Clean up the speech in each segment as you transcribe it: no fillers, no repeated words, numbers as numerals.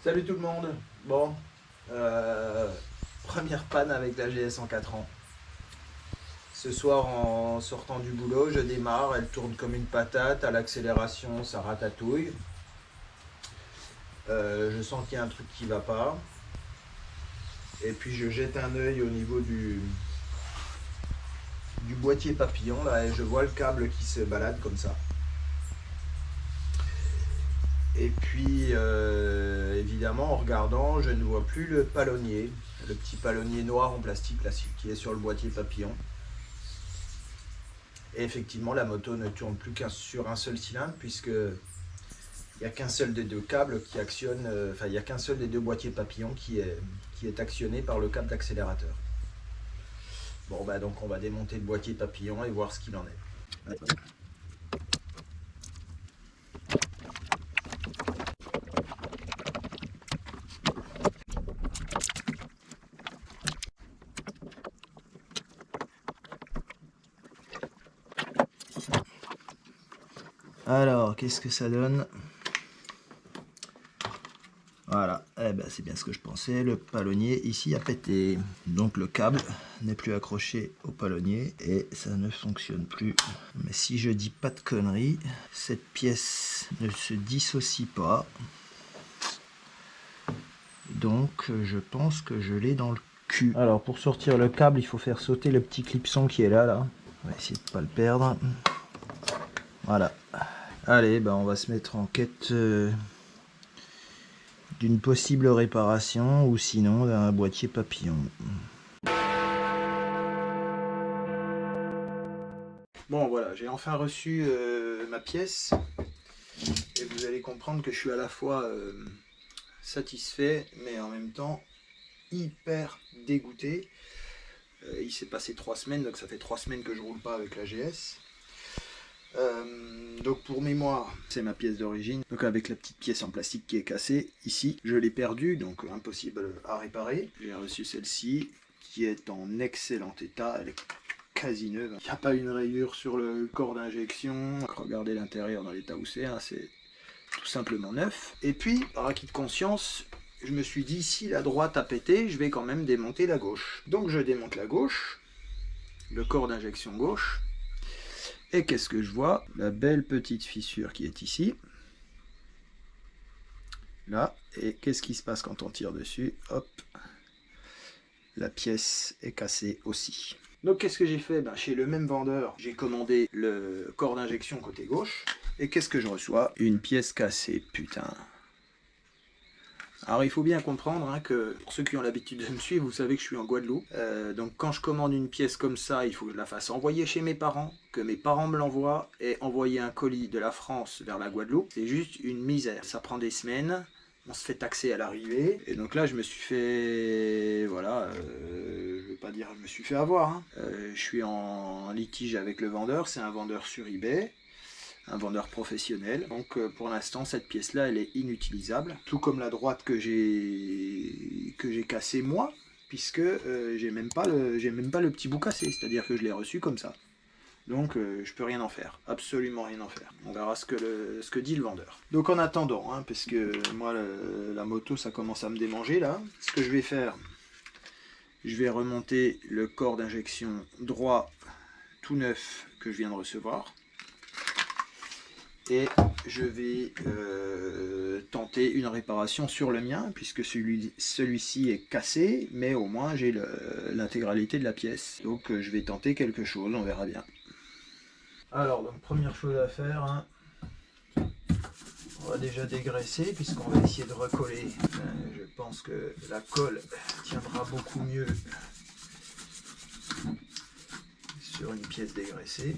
Salut tout le monde. Bon, première panne avec la GS en 4 ans. Ce soir en sortant du boulot, je démarre, elle tourne comme une patate, à l'accélération ça ratatouille. Je sens qu'il y a un truc qui va pas. Et puis je jette un œil au niveau du boîtier papillon là et je vois le câble qui se balade comme ça. Et puis évidemment en regardant, je ne vois plus le palonnier, le petit palonnier noir en plastique là, qui est sur le boîtier papillon. Et effectivement, la moto ne tourne plus qu'un sur un seul cylindre, puisque il n'y a qu'un seul des deux câbles qui actionne, il n'y a qu'un seul des deux boîtiers papillons qui est actionné par le câble d'accélérateur. Bon, bah donc on va démonter le boîtier papillon et voir ce qu'il en est. Alors, qu'est-ce que ça donne? Voilà, eh ben, c'est bien ce que je pensais, le palonnier ici a pété. Donc le câble n'est plus accroché au palonnier et ça ne fonctionne plus. Mais si je dis pas de conneries, cette pièce ne se dissocie pas. Donc je pense que je l'ai dans le cul. Alors pour sortir le câble, il faut faire sauter le petit clipson qui est là. On va essayer de pas le perdre. Voilà. Allez, ben on va se mettre en quête d'une possible réparation ou sinon d'un boîtier papillon. Bon voilà, j'ai enfin reçu ma pièce et vous allez comprendre que je suis à la fois satisfait mais en même temps hyper dégoûté. Il s'est passé 3 semaines, donc ça fait 3 semaines que je roule pas avec la GS. Donc pour mémoire, c'est ma pièce d'origine. Donc avec la petite pièce en plastique qui est cassée, ici, je l'ai perdue, donc impossible à réparer. J'ai reçu celle-ci, qui est en excellent état, elle est quasi neuve. Il n'y a pas une rayure sur le corps d'injection. Regardez l'intérieur dans l'état où c'est, hein, c'est tout simplement neuf. Et puis, par acquis de conscience, je me suis dit, si la droite a pété, je vais quand même démonter la gauche. Donc je démonte la gauche, le corps d'injection gauche. Et qu'est-ce que je vois? La belle petite fissure qui est ici. Là. Et qu'est-ce qui se passe quand on tire dessus? Hop. La pièce est cassée aussi. Donc qu'est-ce que j'ai fait? Chez le même vendeur, j'ai commandé le corps d'injection côté gauche. Et qu'est-ce que je reçois? Une pièce cassée, putain. Alors il faut bien comprendre que pour ceux qui ont l'habitude de me suivre, vous savez que je suis en Guadeloupe. Donc quand je commande une pièce comme ça, il faut que je la fasse envoyer chez mes parents, que mes parents me l'envoient, et envoyer un colis de la France vers la Guadeloupe, c'est juste une misère. Ça prend des semaines, on se fait taxer à l'arrivée, et donc là je me suis fait, voilà, je vais pas dire je me suis fait avoir. Je suis en litige avec le vendeur, c'est un vendeur sur eBay. Un vendeur professionnel. Donc pour l'instant cette pièce là elle est inutilisable, tout comme la droite que j'ai cassée moi, puisque j'ai même pas le petit bout cassé, c'est à dire que je l'ai reçu comme ça. Donc je peux rien en faire, absolument rien en faire. On verra ce que dit le vendeur. Donc en attendant, parce que moi la moto ça commence à me démanger là, ce que je vais faire, je vais remonter le corps d'injection droit tout neuf que je viens de recevoir. Et je vais tenter une réparation sur le mien, puisque celui-ci est cassé, mais au moins j'ai l'intégralité de la pièce. Donc je vais tenter quelque chose, on verra bien. Alors, donc première chose à faire, on va déjà dégraisser, puisqu'on va essayer de recoller. Je pense que la colle tiendra beaucoup mieux sur une pièce dégraissée.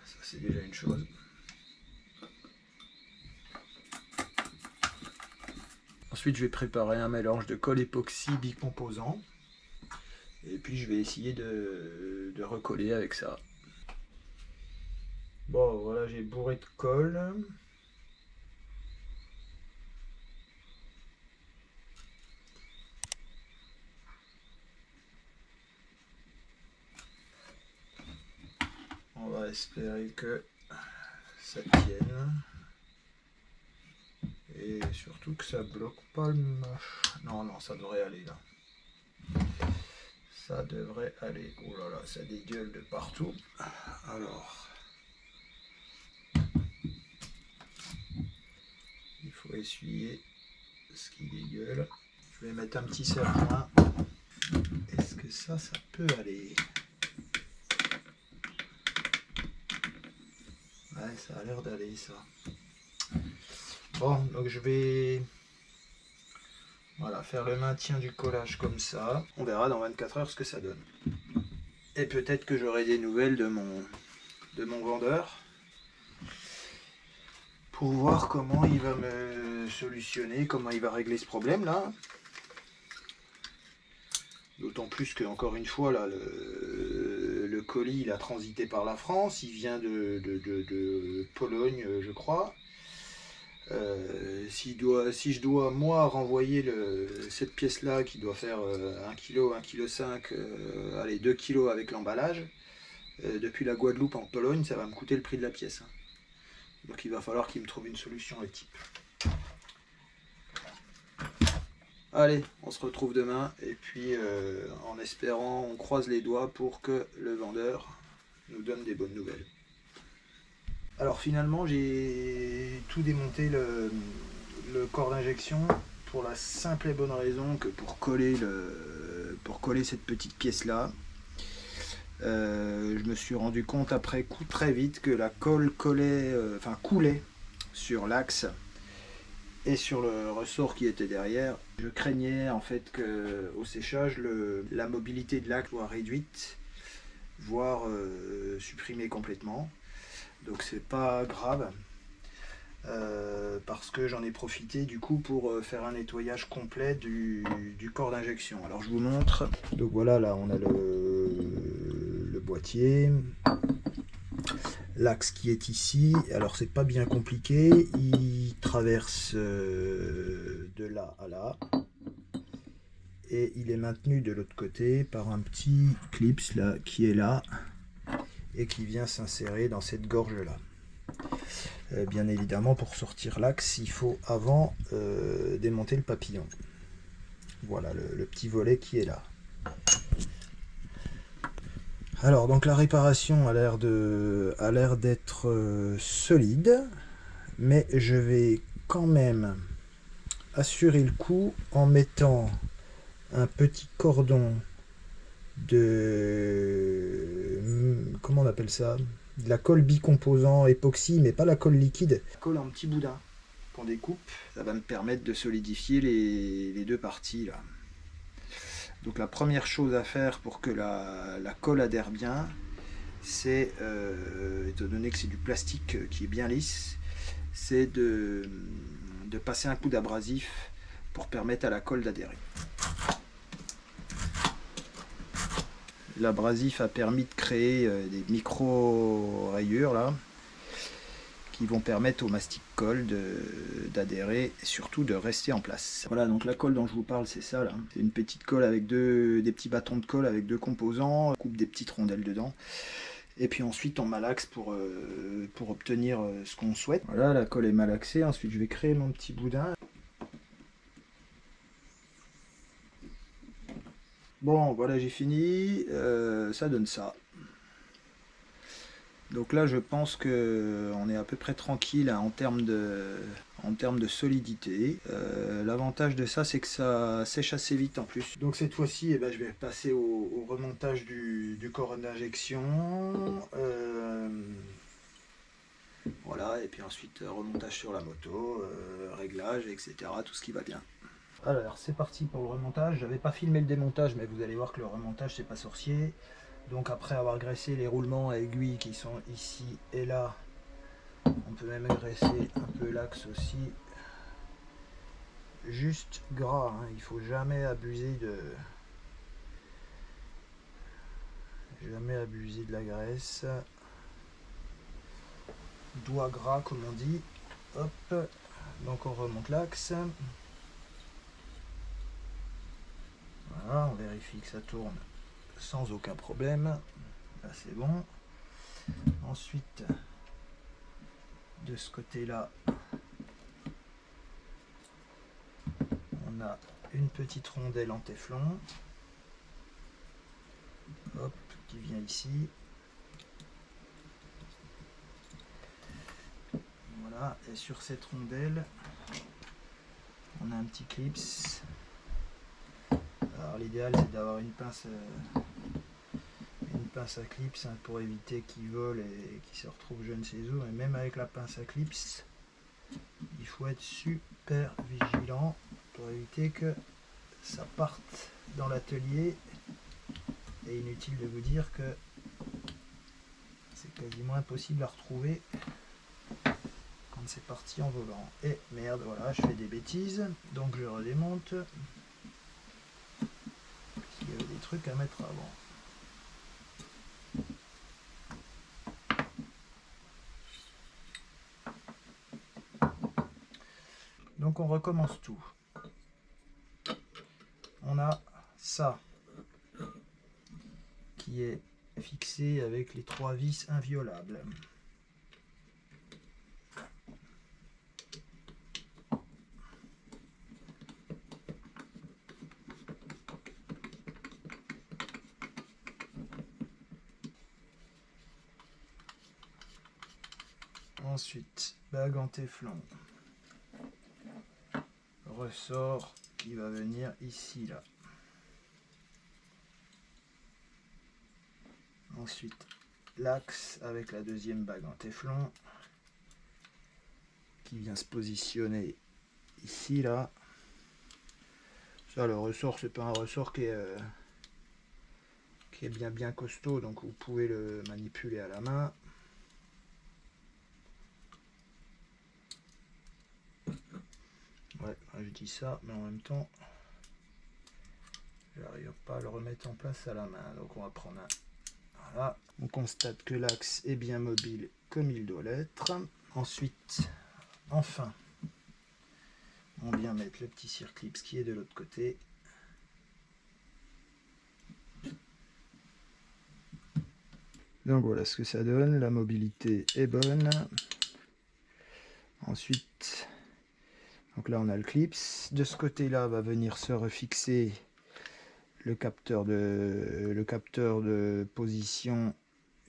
Ça c'est déjà une chose. Ensuite, je vais préparer un mélange de colle époxy bicomposant. Et puis, je vais essayer de recoller avec ça. Bon, voilà, j'ai bourré de colle. On va espérer que ça tienne. Et surtout que ça bloque pas le machin. Non, non, ça devrait aller là. Ça devrait aller. Oh là là, ça dégueule de partout. Alors, il faut essuyer ce qui dégueule. Je vais mettre un petit serre-joint. Est-ce que ça peut aller? Ouais, ça a l'air d'aller ça. Bon, donc je vais faire le maintien du collage comme ça. On verra dans 24 heures ce que ça donne. Et peut-être que j'aurai des nouvelles de mon vendeur pour voir comment il va me solutionner, comment il va régler ce problème là. D'autant plus que, encore une fois, là, le colis il a transité par la France, il vient de Pologne, je crois. Si je dois moi renvoyer cette pièce là qui doit faire 1 kg, 1,5 kg, allez 2 kg avec l'emballage, depuis la Guadeloupe en Pologne, ça va me coûter le prix de la pièce. Hein. Donc il va falloir qu'il me trouve une solution le type. Allez, on se retrouve demain et puis en espérant, on croise les doigts pour que le vendeur nous donne des bonnes nouvelles. Alors finalement j'ai tout démonté le corps d'injection pour la simple et bonne raison que pour coller cette petite pièce là, je me suis rendu compte après coup très vite que la colle coulait sur l'axe et sur le ressort qui était derrière. Je craignais en fait que au séchage la mobilité de l'axe soit réduite, voire supprimée complètement. Donc c'est pas grave parce que j'en ai profité du coup pour faire un nettoyage complet du corps d'injection. Alors je vous montre. Donc voilà, là on a le boîtier, l'axe qui est ici. Alors c'est pas bien compliqué, il traverse de là à là et il est maintenu de l'autre côté par un petit clips là qui est là et qui vient s'insérer dans cette gorge là. Bien évidemment, pour sortir l'axe, il faut avant démonter le papillon. Voilà le petit volet qui est là. Alors donc la réparation a l'air d'être solide, mais je vais quand même assurer le coup en mettant un petit cordon comment on appelle ça, de la colle bicomposant époxy, mais pas la colle liquide. Colle en petit boudin qu'on découpe, ça va me permettre de solidifier les deux parties là. Donc la première chose à faire pour que la colle adhère bien, c'est, étant donné que c'est du plastique qui est bien lisse, c'est de passer un coup d'abrasif pour permettre à la colle d'adhérer. L'abrasif a permis de créer des micro rayures là qui vont permettre au mastic colle d'adhérer et surtout de rester en place. Voilà, donc la colle dont je vous parle, c'est ça là. C'est une petite colle avec des petits bâtons de colle avec deux composants, on coupe des petites rondelles dedans. Et puis ensuite on malaxe pour obtenir ce qu'on souhaite. Voilà, la colle est malaxée. Ensuite je vais créer mon petit boudin. Bon, voilà, j'ai fini. Ça donne ça. Donc là, je pense qu'on est à peu près tranquille hein, en termes de solidité. L'avantage de ça, c'est que ça sèche assez vite en plus. Donc cette fois-ci, eh ben, je vais passer au remontage du corps d'injection. Voilà, et puis ensuite remontage sur la moto, réglage, etc. Tout ce qui va bien. Alors c'est parti pour le remontage. J'avais pas filmé le démontage, mais vous allez voir que le remontage c'est pas sorcier. Donc après avoir graissé les roulements à aiguilles qui sont ici et là, on peut même graisser un peu l'axe aussi. Juste gras, hein. Il faut jamais abuser de la graisse. Doigt gras comme on dit. Hop, donc on remonte l'axe. Voilà, on vérifie que ça tourne sans aucun problème. Là c'est bon. Ensuite, de ce côté là, on a une petite rondelle en téflon, hop, qui vient ici. Voilà, et sur cette rondelle, on a un petit clips. Alors l'idéal c'est d'avoir une pince à clips hein, pour éviter qu'il vole et qu'il se retrouve je ne sais où. Et même avec la pince à clips, il faut être super vigilant pour éviter que ça parte dans l'atelier. Et inutile de vous dire que c'est quasiment impossible à retrouver quand c'est parti en volant. Et merde, voilà, je fais des bêtises, donc je redémonte. Il y avait des trucs à mettre avant. Donc on recommence tout. On a ça qui est fixé avec les 3 vis inviolables. Ensuite, bague en téflon. Ressort qui va venir ici, là. Ensuite, l'axe avec la deuxième bague en téflon qui vient se positionner ici, là. Ça, le ressort, c'est pas un ressort qui est bien costaud, donc vous pouvez le manipuler à la main. Ouais, je dis ça, mais en même temps, j'arrive pas à le remettre en place à la main. Donc on va prendre un. Voilà. On constate que l'axe est bien mobile comme il doit l'être. Ensuite, enfin, on vient mettre le petit circlips qui est de l'autre côté. Donc voilà ce que ça donne. La mobilité est bonne. Ensuite, donc là on a le clips. De ce côté-là va venir se refixer le capteur de position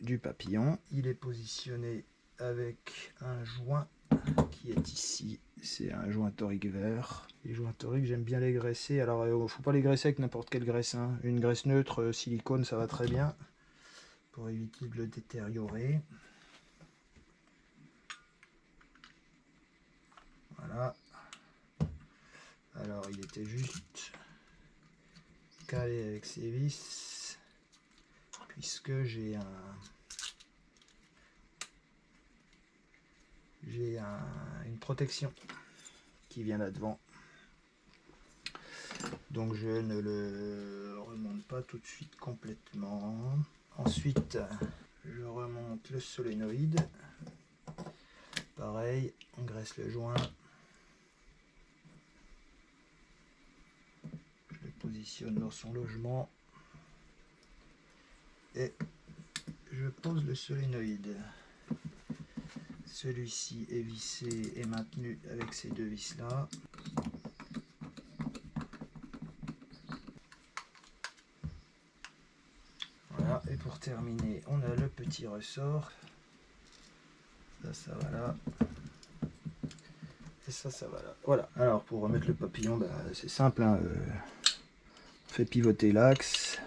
du papillon. Il est positionné avec un joint qui est ici. C'est un joint torique vert. Les joints toriques, j'aime bien les graisser. Alors, il ne faut pas les graisser avec n'importe quelle graisse. Hein. Une graisse neutre, silicone, ça va très bien. Pour éviter de le détériorer. Voilà. Alors, il était juste calé avec ses vis. Puisque j'ai une protection qui vient là devant, donc je ne le remonte pas tout de suite complètement. Ensuite je remonte le solénoïde, pareil, on graisse le joint, je le positionne dans son logement et je pose le solénoïde. Celui-ci est vissé et maintenu avec ces deux vis là. Voilà, et pour terminer, on a le petit ressort. Ça va là. Et ça va là. Voilà. Alors pour remettre le papillon, c'est simple. Hein, on fait pivoter l'axe.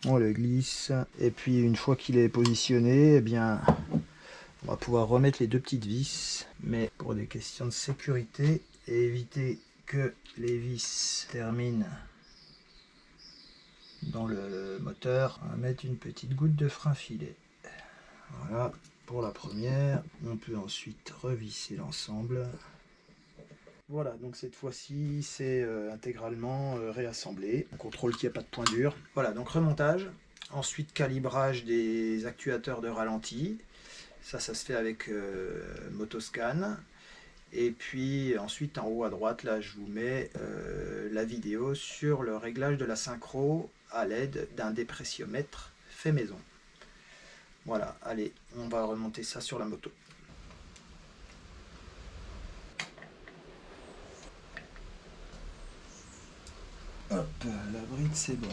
On le glisse. Et puis une fois qu'il est positionné, eh bien, on va pouvoir remettre les deux petites vis. Mais pour des questions de sécurité et éviter que les vis terminent dans le moteur, on va mettre une petite goutte de frein filet. Voilà pour la première. On peut ensuite revisser l'ensemble. Voilà, donc cette fois-ci c'est intégralement réassemblé. On contrôle qu'il n'y a pas de point dur. Voilà, donc remontage. Ensuite calibrage des actuateurs de ralenti. Ça se fait avec Motoscan. Et puis ensuite en haut à droite, là je vous mets la vidéo sur le réglage de la synchro à l'aide d'un dépressiomètre fait maison. Voilà, allez, on va remonter ça sur la moto. Hop, la bride c'est bon.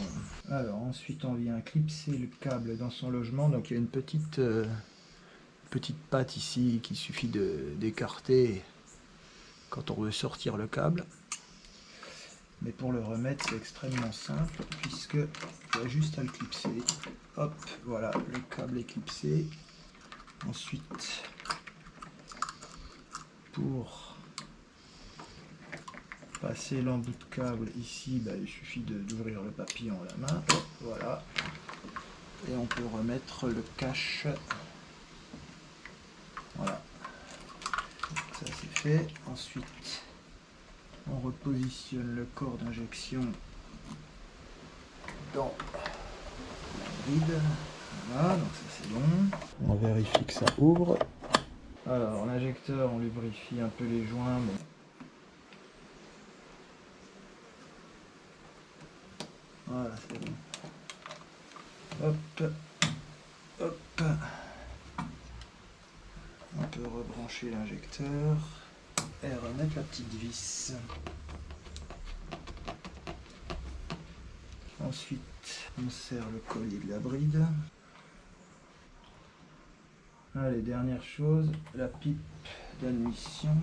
Alors ensuite on vient clipser le câble dans son logement. Donc il y a une petite patte ici qu'il suffit d'écarter quand on veut sortir le câble. Mais pour le remettre c'est extrêmement simple puisque il y a juste à le clipser. Hop, voilà, le câble est clipsé. Ensuite, pour passer l'embout de câble ici, il suffit d'ouvrir le papillon à la main. Hop, voilà. Et on peut remettre le cache. Voilà. Ça c'est fait. Ensuite, on repositionne le corps d'injection dans la bride. Voilà, donc ça c'est bon. On vérifie que ça ouvre. Alors l'injecteur, on lubrifie un peu les joints. Mais... Voilà, c'est bon. Hop, hop. On peut rebrancher l'injecteur et remettre la petite vis. Ensuite, on serre le collier de la bride. Allez, dernière chose, la pipe d'admission.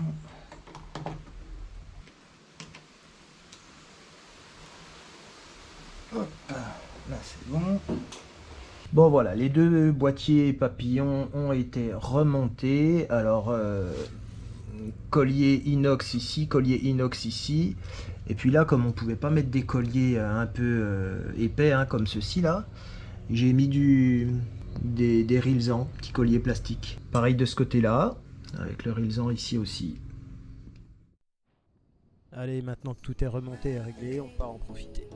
Hop, là c'est bon. Bon voilà, les deux boîtiers papillons ont été remontés. Alors, collier inox ici, collier inox ici. Et puis là, comme on pouvait pas mettre des colliers un peu épais, hein, comme ceci là, j'ai mis des Rilsan, petits colliers plastiques. Pareil de ce côté-là, avec le Rilsan ici aussi. Allez, maintenant que tout est remonté et réglé, on part en profiter.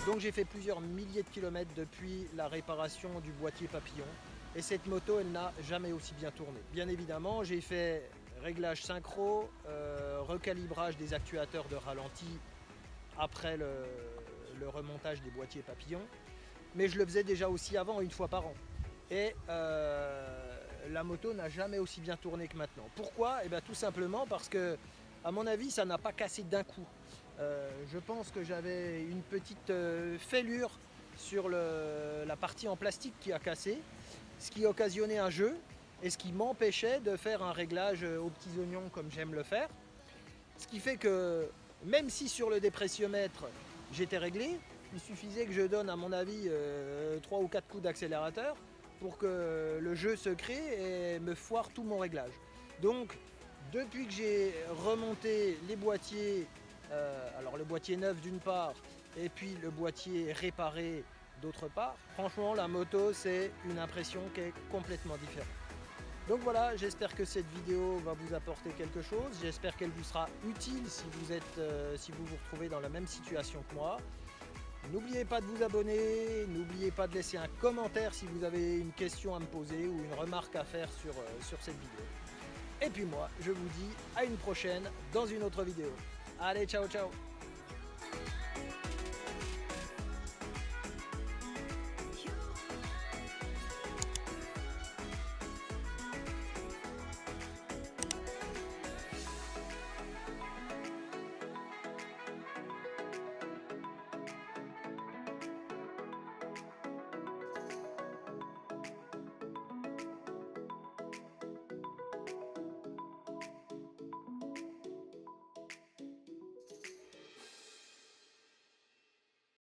Donc j'ai fait plusieurs milliers de kilomètres depuis la réparation du boîtier papillon et cette moto elle n'a jamais aussi bien tourné. Bien évidemment j'ai fait réglage synchro, recalibrage des actuateurs de ralenti après le remontage des boîtiers papillons, mais je le faisais déjà aussi avant, une fois par an. Et la moto n'a jamais aussi bien tourné que maintenant. Pourquoi? Eh bien tout simplement parce que, à mon avis, ça n'a pas cassé d'un coup. Je pense que j'avais une petite fêlure sur la partie en plastique qui a cassé, ce qui occasionnait un jeu et ce qui m'empêchait de faire un réglage aux petits oignons comme j'aime le faire. Ce qui fait que même si sur le dépressiomètre j'étais réglé, il suffisait que je donne à mon avis 3 ou 4 coups d'accélérateur pour que le jeu se crée et me foire tout mon réglage. Donc depuis que j'ai remonté les boîtiers, alors le boîtier neuf d'une part et puis le boîtier réparé d'autre part, franchement la moto c'est une impression qui est complètement différente. Donc voilà, j'espère que cette vidéo va vous apporter quelque chose, j'espère qu'elle vous sera utile si vous vous retrouvez dans la même situation que moi. N'oubliez pas de vous abonner, n'oubliez pas de laisser un commentaire si vous avez une question à me poser ou une remarque à faire sur cette vidéo. Et puis moi, je vous dis à une prochaine dans une autre vidéo. Allez, ciao ciao!